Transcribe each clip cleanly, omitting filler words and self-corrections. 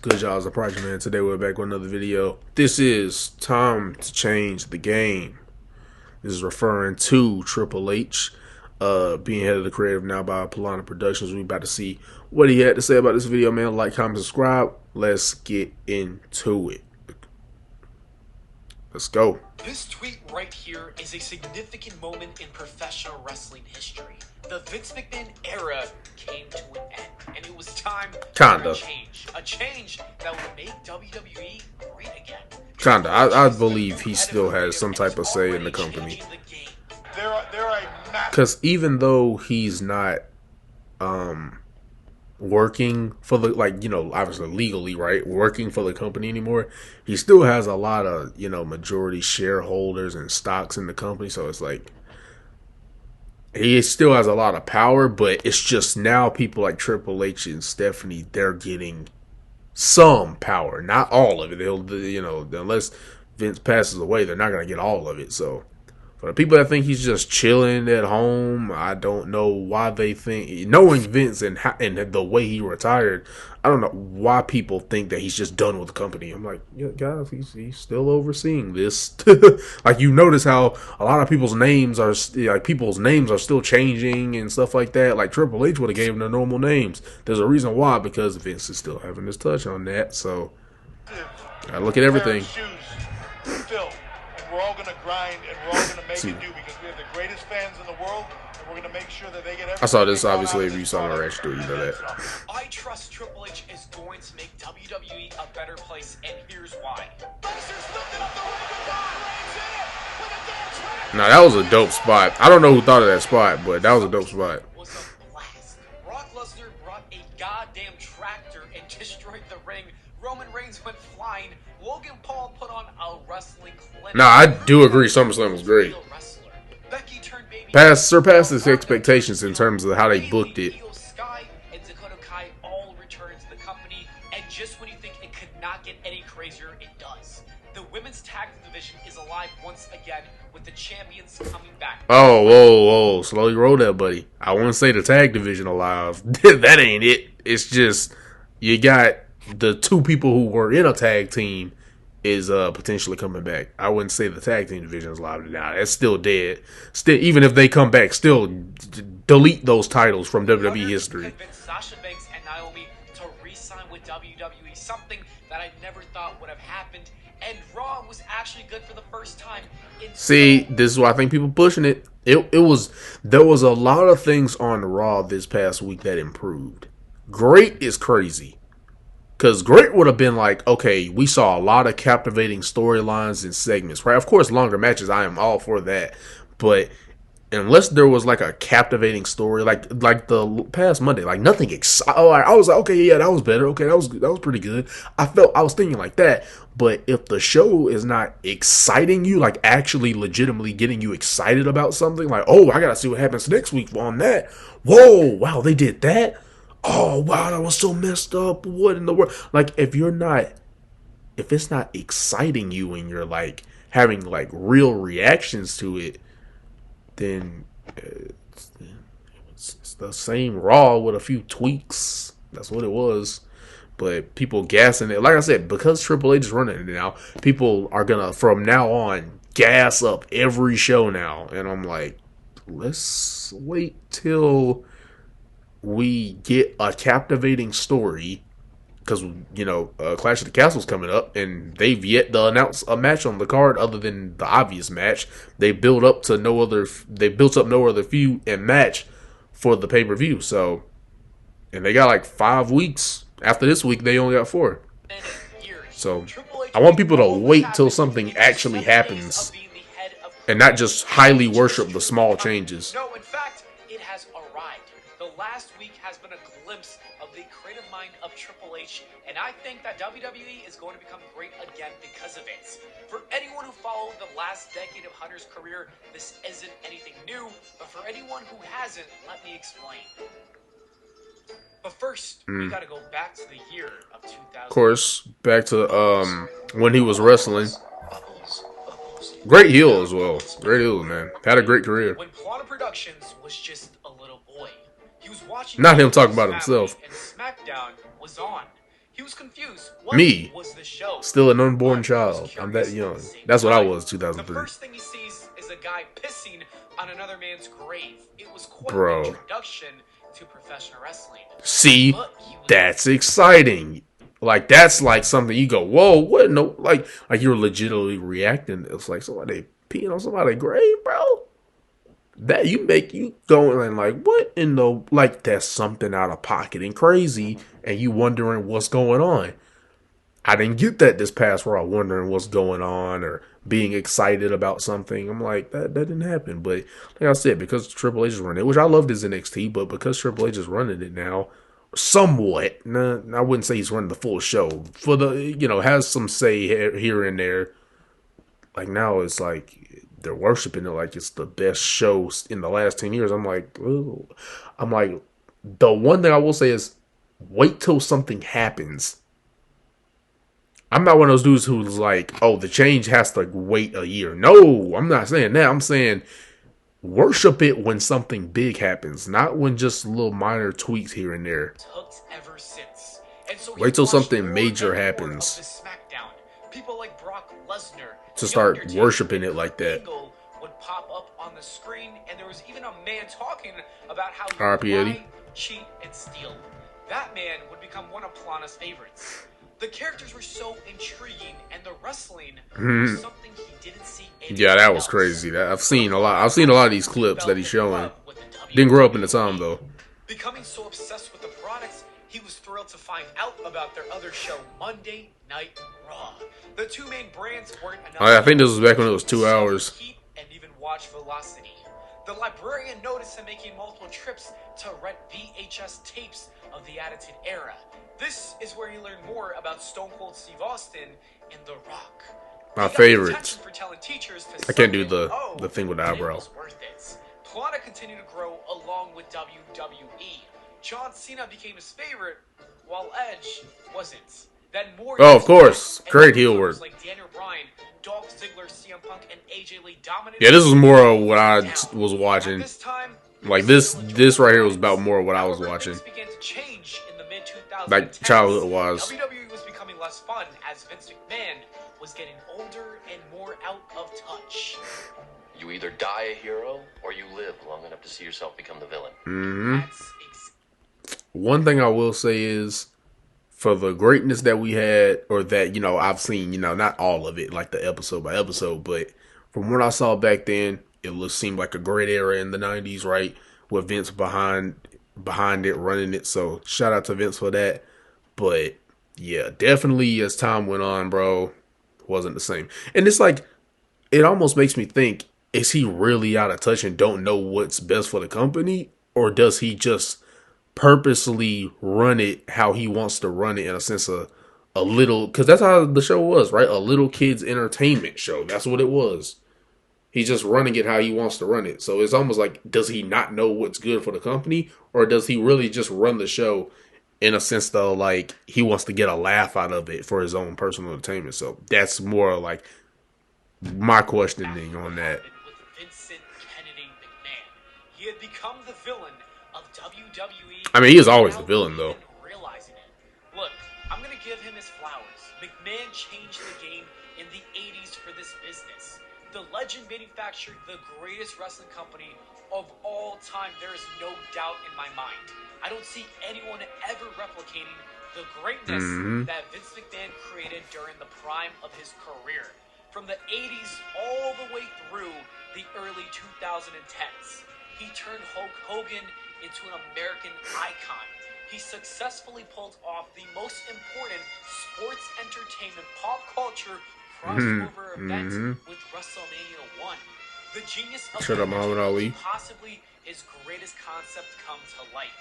Good y'all, it's the Prodigy man. Today we're back with another video. This is time to change the game. This is referring to Triple H, being head of the creative now by Polana Productions. We about to see what he had to say about this video, man. Like, comment, subscribe. Let's get into it. Let's go. This tweet right here is a significant moment in professional wrestling history. The Vince McMahon era came to an end, and it was time for a change. A change that would make WWE great again. I believe he still has some type of say in the company. Because even though he's not working for the, like, you know, obviously legally, right, working for the company anymore, he still has a lot of, you know, majority shareholders and stocks in the company. So it's like he still has a lot of power, but it's just now people like Triple H and Stephanie, they're getting some power, not all of it. They'll, you know, unless Vince passes away, they're not going to get all of it. So for the people that think he's just chilling at home, I don't know why they think, knowing Vince and the way he retired, I don't know why people think that he's just done with the company. I'm like, yeah, guys, he's still overseeing this. Like, you notice how a lot of people's names are still changing and stuff like that. Like, Triple H would have gave them their normal names. There's a reason why, because Vince is still having his touch on that. So I look at everything. We're all going to grind and we're all going to make it do, because we have the greatest fans in the world, and we're going to make sure that they get everything. I saw this, obviously, if you saw my reaction to it, you know that. I trust Triple H is going to make WWE a better place, and here's why. Now, that was a dope spot. I don't know who thought of that spot, but that was a dope spot. Brock Lesnar brought a goddamn tractor and destroyed the ring. Roman Reigns went flying. Logan Paul put on a wrestling clinic. Nah, I do agree SummerSlam was great. Surpassed his expectations in terms of how they booked it. Sky and Dakota Kai all returned to the company, and just when you think it could not get any crazier, it does. The women's tag division is alive once again, with the champions coming back. Oh, whoa, slowly roll that, buddy. I wouldn't say the tag division alive. That ain't it. It's just you got the two people who were in a tag team is potentially coming back. I wouldn't say the tag team division is alive now. That's still dead. Still, even if they come back, still delete those titles from WWE history. Sasha Banks and Naomi to re-sign with WWE, something that I never thought would have happened. And Raw was actually good for the first time. See, this is why I think people pushing it. There was a lot of things on Raw this past week that improved. Great is crazy. Because great would have been like, okay, we saw a lot of captivating storylines and segments, right? Of course, longer matches, I am all for that. But unless there was like a captivating story, like the past Monday, like nothing exciting. I was like, okay, yeah, that was better. Okay, that was pretty good. I was thinking like that. But if the show is not exciting you, like actually legitimately getting you excited about something, like, oh, I gotta see what happens next week on that. Whoa, wow, they did that. Oh, wow, that was so messed up. What in the world? Like, if it's not exciting you and you're like having like real reactions to it, then it's the same Raw with a few tweaks. That's what it was. But people gassing it. Like I said, because Triple H is running it now, people are gonna, from now on, gas up every show now. And I'm like, let's wait till we get a captivating story, because, you know, Clash of the Castle's coming up, and they've yet to announce a match on the card other than the obvious match. They built up no other feud and match for the pay-per-view. So, and they got like 5 weeks. After this week, they only got 4. So, I want people to wait till something actually happens and not just highly worship the small changes. No, in fact, it has arrived. The last week has been a glimpse of the creative mind of Triple H, and I think that WWE is going to become great again because of it. For anyone who followed the last decade of Hunter's career, this isn't anything new, but for anyone who hasn't, let me explain. But first, we gotta go back to the year of 2000. Of course, back to when he was wrestling. Great heel as well. Great heel, man. Had a great career. When Polana Productions was just a little boy, he was watching. Not him talking about himself. And SmackDown was on. He was confused. What Me, was the show? still an unborn But he was child. I'm that curious at young. the same That's what I time. was, The 2003. first thing he sees is a guy pissing on another man's grave. It was quite an Bro. introduction to professional wrestling. See, But he was that's exciting. Like, that's like something you go, whoa, what? No, like you're legitimately reacting. It's like somebody peeing on somebody's grave, bro. That you make you going like, what in the, like, that's something out of pocket and crazy, and you wondering what's going on. I didn't get that this past Raw, wondering what's going on or being excited about something. I'm like, that didn't happen. But like I said, because Triple H is running it, which I loved his NXT, but because Triple H is running it now, somewhat, nah, I wouldn't say he's running the full show. For the, has some say here and there. Like now it's like they're worshiping it like it's the best show in the last 10 years. I'm like, ooh. I'm like, the one thing I will say is wait till something happens. I'm not one of those dudes who's like, oh, the change has to wait a year. No, I'm not saying that. I'm saying worship it when something big happens, not when just little minor tweaks here and there. ever since. And so Wait till something major happens SmackDown. People like Brock Lesnar to start worshiping it like that. Would pop up on the screen, and there was even a man talking about how RP you Eddie. lie, cheat, and steal. That man would become one of Plana's favorites. The characters were so intriguing, and the wrestling was something he didn't see anywhere Yeah, that was else. crazy. That I've seen a lot of these clips that he's showing. Didn't grow up in the time though. Becoming so obsessed with the products, he was thrilled to find out about their other show, Monday Night Raw. The two main brands weren't enough. I think this was back when it was 2 hours. Heat and even watch Velocity. The librarian noticed him making multiple trips to rent VHS tapes of the Attitude Era. This is where he learned more about Stone Cold Steve Austin and The Rock. My favorites. For telling teachers to I can't do suck the it. thing with the And eyebrow. it was worth it. Plana continued to grow along with WWE. John Cena became his favorite, while Edge wasn't. Then more Oh, of years course. passed, and Great heel wrestlers work. like Daniel Bryan, Dolph Ziggler, CM Punk, and AJ Lee dominated. Yeah, this was more of what I was At watching. this time, Like this right here was about more of what I was watching. things began to change in the mid-2010s. Like childhood-wise. WWE was becoming less fun as Vince McMahon was getting older and more out of touch. You either die a hero or you live long enough to see yourself become the villain. That's One thing I will say is, for the greatness that we had, or that, I've seen, not all of it, like the episode by episode, but from what I saw back then, seemed like a great era in the 90s, right? With Vince behind it, running it. So shout out to Vince for that. But yeah, definitely as time went on, bro, wasn't the same. And it's like, it almost makes me think, is he really out of touch and don't know what's best for the company? Or does he just purposely run it how he wants to run it, in a sense of a little, because that's how the show was, right? A little kid's entertainment show. That's what it was. He's just running it how he wants to run it. So it's almost like, does he not know what's good for the company? Or does he really just run the show in a sense, though, like he wants to get a laugh out of it for his own personal entertainment? So that's more like my questioning on that. with Vincent Kennedy McMahon. He had become the villain of WWE. I mean, he is always the villain, though. without even realizing it. Look, I'm gonna give him his flowers. McMahon changed the game in the 80s for this business. The legend manufactured the greatest wrestling company of all time. There is no doubt in my mind. I don't see anyone ever replicating the greatness that Vince McMahon created during the prime of his career. From the 80s all the way through the early 2010s. He turned Hulk Hogan into an American icon. He successfully pulled off the most important sports entertainment pop culture crossover event with WrestleMania 1. The genius of Shut up, Muhammad Ali. possibly his greatest concept come to life.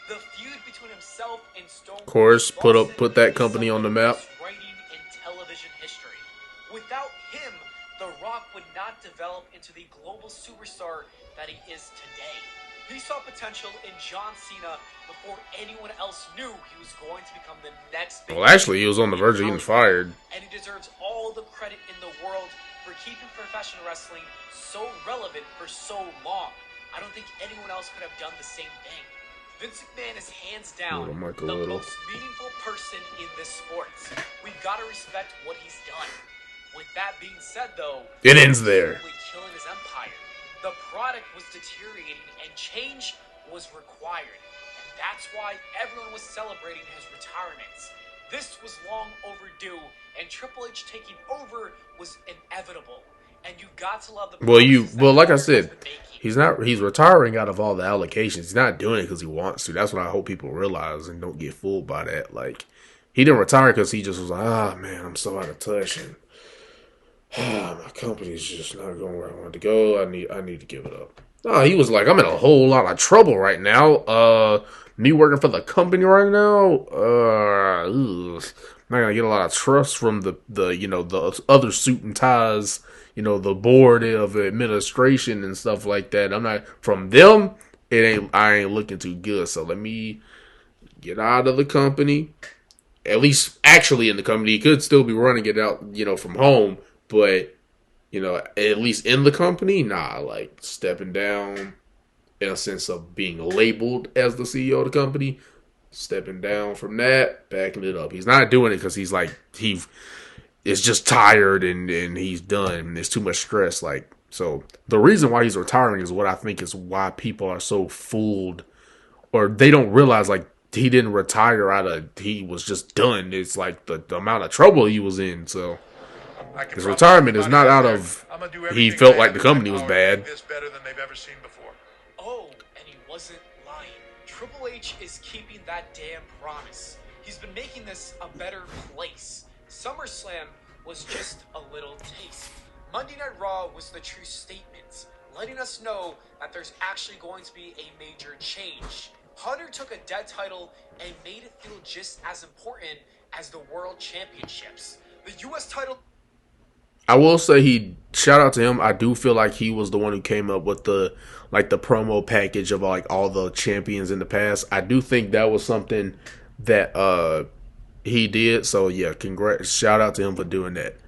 The feud between himself and Stone Cold Of course, put Austin that is company some on the of map. best writing in television history. Without him, The Rock would not develop into the global superstar that he is today. He saw potential in John Cena before anyone else knew he was going to become the next big Well, actually, he was on the verge of getting fired. and he deserves all the credit in the world for keeping professional wrestling so relevant for so long. I don't think anyone else could have done the same thing. Vince McMahon is hands Move down the mic a the little. most meaningful person in this sport. We've got to respect what he's done. With that being said, though, It ends he was there. slowly killing his empire. The product was deteriorating, and change was required. And that's why everyone was celebrating his retirement. This was long overdue, and Triple H taking over was inevitable. And you got to love the Like I said, he's retiring out of all the allocations. He's not doing it because he wants to. That's what I hope people realize and don't get fooled by that. Like, he didn't retire because he just was like, man, I'm so out of touch, and my company's just not going where I want to go. I need to give it up. No, he was like, I'm in a whole lot of trouble right now. Me working for the company right now, I'm not gonna get a lot of trust from the other suit and ties, the board of administration and stuff like that. I'm not from them. I ain't looking too good. So let me get out of the company. At least actually in the company, he could still be running it out, from home. But, at least in the company, like stepping down in a sense of being labeled as the CEO of the company, stepping down from that, backing it up. He's not doing it because he's like, he is just tired and he's done. There's too much stress. Like, so the reason why he's retiring is what I think is why people are so fooled, or they don't realize, like, he didn't retire he was just done. It's like the amount of trouble he was in. So his retirement is not out of he felt like the company was bad. This better than they've ever seen before. Oh, and he wasn't lying. Triple H is keeping that damn promise. He's been making this a better place. SummerSlam was just a little taste. Monday Night Raw was the true statement, letting us know that there's actually going to be a major change. Hunter took a dead title and made it feel just as important as the World Championships. The U.S. title... I will say shout out to him. I do feel like he was the one who came up with the promo package of like all the champions in the past. I do think that was something that he did. So yeah, shout out to him for doing that.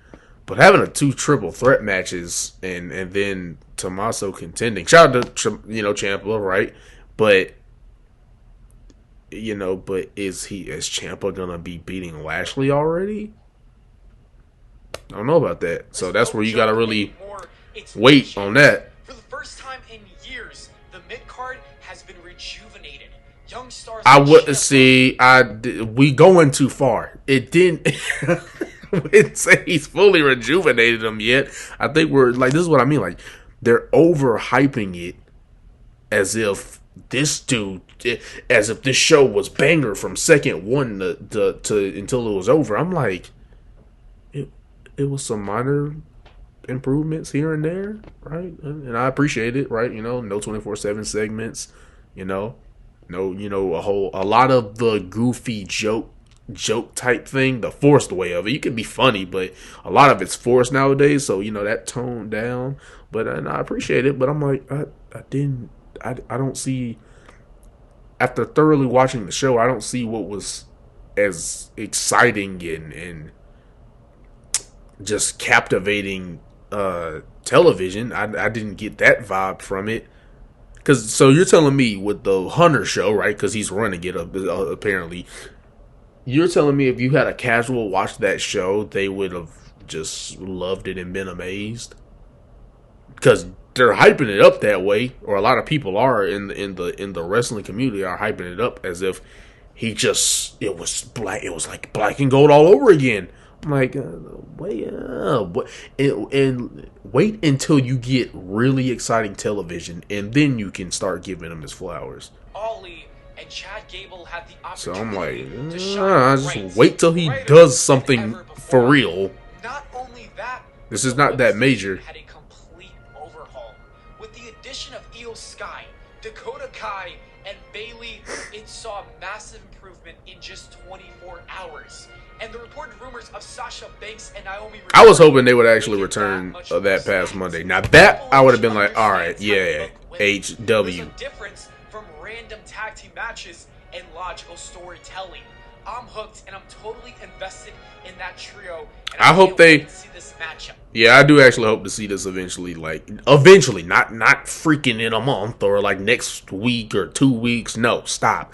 But having 2 triple threat matches and then Tommaso contending. Shout out to Ciampa, right? But is Ciampa gonna be beating Lashley already? I don't know about that. So that's where you got to really wait on that. For the first time in years, the Midcard has been rejuvenated. Young stars. I wouldn't see. We going too far. It didn't. I wouldn't say he's fully rejuvenated them yet. I think we're like, this is what I mean. Like, they're overhyping it as if this show was banger from second one to until it was over. I'm like, it was some minor improvements here and there, right? And I appreciate it, right? No 24/7 segments, no, a lot of the goofy joke type thing, the forced way of it. You can be funny, but a lot of it's forced nowadays. So that toned down, and I appreciate it. But I'm like, I don't see. After thoroughly watching the show, I don't see what was as exciting and just captivating television. I didn't get that vibe from it. So you're telling me with the Hunter show, right? Because he's running it apparently. You're telling me if you had a casual watch that show, they would have just loved it and been amazed? Because they're hyping it up that way, or a lot of people are in the wrestling community are hyping it up as if it was black. It was like black and gold all over again. I'm like, wait until you get really exciting television, and then you can start giving them his flowers. Ollie and Chad Gable had the So I'm opportunity like, to shine just bright, wait till he brighter does than something ever for before. real. Not only that, This is not that major. had a complete overhaul. With the addition of Io Sky, Dakota Kai, and Bailey, it saw a massive improvement in just 24 hours. And the reported rumors of Sasha Banks and Naomi... I was hoping they would actually return that past Monday. Now that I would have been like, all right, yeah, There's HW. a difference from random tag team matches and logical storytelling. I'm hooked, and I'm totally invested in that trio. And I hope can't they wait to see this matchup. Yeah, I do actually hope to see this eventually. Like, eventually, not freaking in a month or like next week or 2 weeks. No, stop.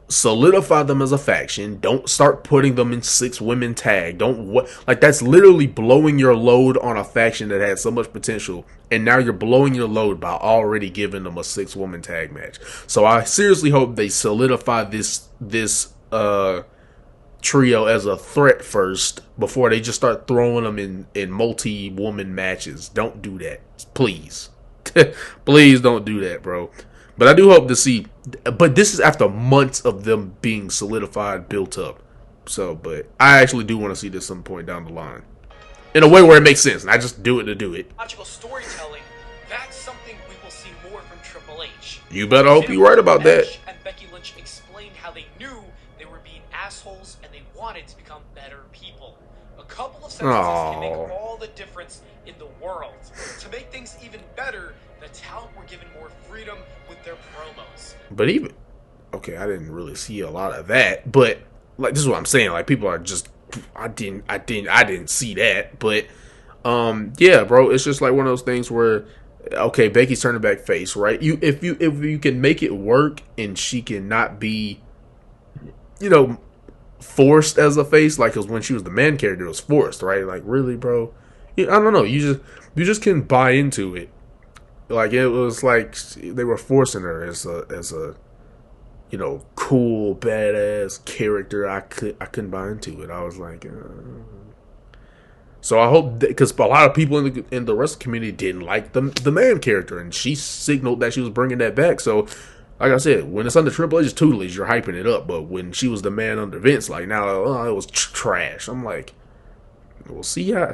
Solidify them as a faction. Don't start putting them in 6-women tag. Don't like that's literally blowing your load on a faction that had so much potential, and now you're blowing your load by already giving them a 6-woman tag match. So I seriously hope they solidify this trio as a threat first before they just start throwing them in multi-woman matches. Don't do that, please. Please don't do that, bro. But I do hope to see. But this is after months of them being solidified, built up. So, but I actually do want to see this some point down the line in a way where it makes sense. Not just do it to do it. Logical storytelling. That's something we will see more from Triple H. You better hope you're right about that. And Becky Lynch explained how they knew they were being assholes and they wanted to become better people. A couple of sentences can make all the difference in the world. To make things even better, the talent were given more freedom with their promos. But even okay, I didn't really see a lot of that. But like this is what I'm saying. Like people are just I didn't see that. But yeah, bro, it's just like one of those things where okay, Becky's turning back face, right? If you can make it work and she can not be, forced as a face, like because when she was the man character, it was forced, right? Like really, bro. I don't know. You just can buy into it. Like it was like they were forcing her as a cool badass character. I couldn't buy into it. I was like, so I hope because a lot of people in the wrestling community didn't like the man character, and she signaled that she was bringing that back. So, like I said, when it's under Triple H's tutelage, you're hyping it up. But when she was the man under Vince, like now it was trash. I'm like, well, see ya.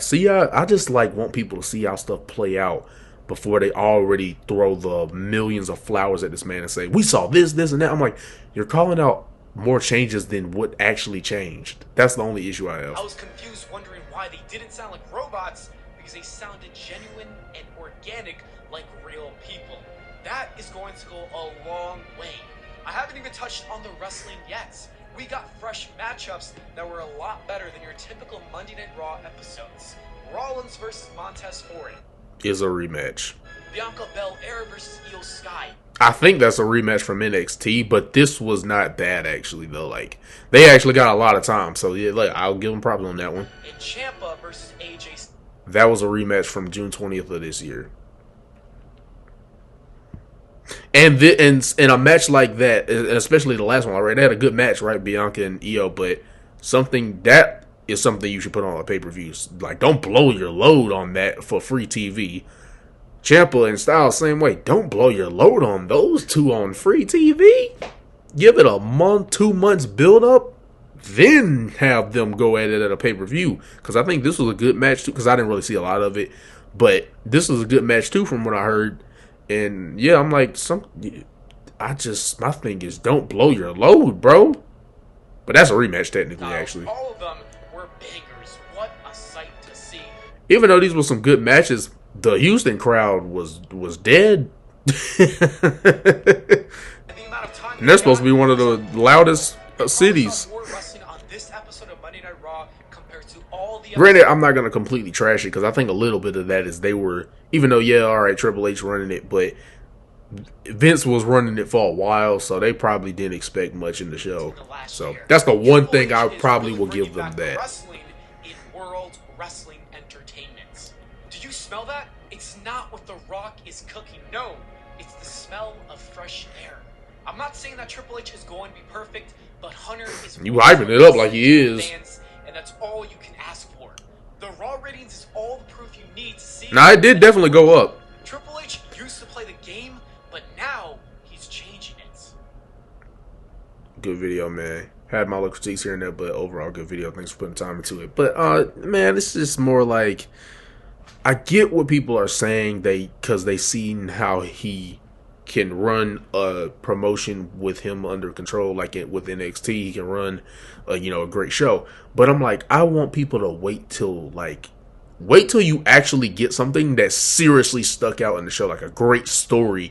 I just like want people to see how stuff play out before they already throw the millions of flowers at this man and say, we saw this, and that. I'm like, you're calling out more changes than what actually changed. That's the only issue I have. I was confused wondering why they didn't sound like robots because they sounded genuine and organic like real people. That is going to go a long way. I haven't even touched on the wrestling yet. We got fresh matchups that were a lot better than your typical Monday Night Raw episodes. Rollins versus Montez Ford is a rematch. Bianca Belair versus Io Sky. I think that's a rematch from NXT, but this was not bad actually though. Like they actually got a lot of time, so yeah, like I'll give them props on that one. And Ciampa versus AJ. That was a rematch from June 20th of this year. And in a match like that, especially the last one, already they had a good match, right? Bianca and Io, but something that is something you should put on a pay-per-view. Like, don't blow your load on that for free TV. Ciampa and Styles, same way. Don't blow your load on those two on free TV. Give it a month, 2 months build up, then have them go at it at a pay-per-view. Because I think this was a good match too. Because I didn't really see a lot of it, but this was a good match too, from what I heard. And yeah, I'm like, my thing is, don't blow your load, bro. But that's a rematch technically, actually. All of them were bangers. What a sight to see. Even though these were some good matches, the Houston crowd was dead. And they're supposed to be one of the loudest cities. Granted, I'm not going to completely trash it because I think a little bit of that is they were, even though, yeah, all right, Triple H running it, but Vince was running it for a while, so they probably didn't expect much in the show. So that's the one thing I probably will give them that. Wrestling in World Wrestling Entertainment. Do you smell that? It's not what The Rock is cooking. No, it's the smell of fresh air. I'm not saying that Triple H is going to be perfect, but Hunter is. You hyping it up like he is. And that's all you can ask for. The Raw ratings is all the proof you need to see. Now, it did definitely go up. Triple H used to play the game, but now he's changing it. Good video, man. Had my little critiques here and there, but overall good video. Thanks for putting time into it. But man, it's just more like I get what people are saying because they seen how he can run a promotion with him under control, like with NXT. He can run a great show. But I'm like, I want people to wait till you actually get something that seriously stuck out in the show, like a great story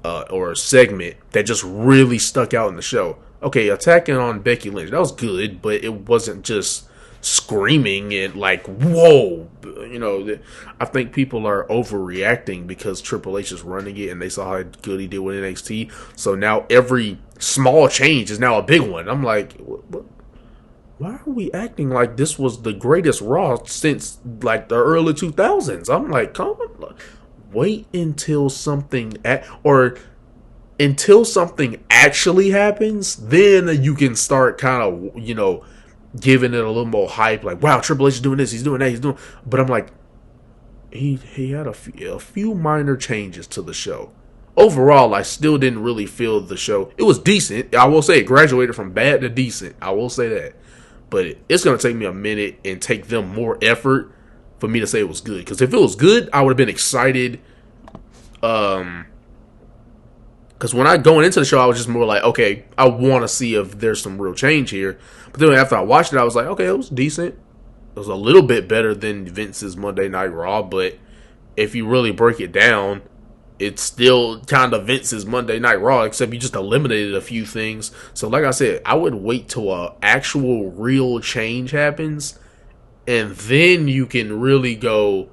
or a segment that just really stuck out in the show. okay, attacking on Becky Lynch, that was good, but it wasn't just screaming and like, whoa. You know, I think people are overreacting because Triple H is running it and they saw how good he did with NXT. So now every small change is now a big one. I'm like, why are we acting like this was the greatest Raw since like the early 2000s? I'm like, come on, wait until something until something actually happens, then you can start kind of, you know, giving it a little more hype. Like, wow, Triple H is doing this, he's doing that, he's doing. But I'm like, he had a few minor changes to the show. Overall, I still didn't really feel the show. It was decent. I will say it graduated from bad to decent. I will say that. But it's going to take me a minute and take them more effort for me to say it was good. Because if it was good, I would have been excited. Because when I going into the show, I was just more like, okay, I want to see if there's some real change here. But then after I watched it, I was like, okay, it was decent. It was a little bit better than Vince's Monday Night Raw. But if you really break it down, it's still kind of Vince's Monday Night Raw, except you just eliminated a few things. So like I said, I would wait till an actual real change happens, and then you can really go,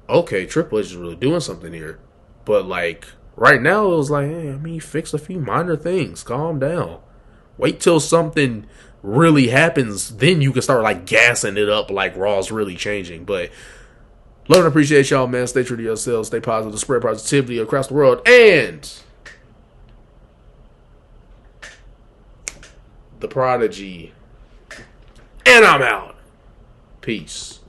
okay, Triple H is really doing something here. But like right now, it was like, hey, I mean, fix a few minor things, calm down. Wait till something really happens, then you can start like gassing it up like Raw's really changing. But love and appreciate y'all, man. Stay true to yourselves. Stay positive. Spread positivity across the world. And the Prodigy. And I'm out. Peace.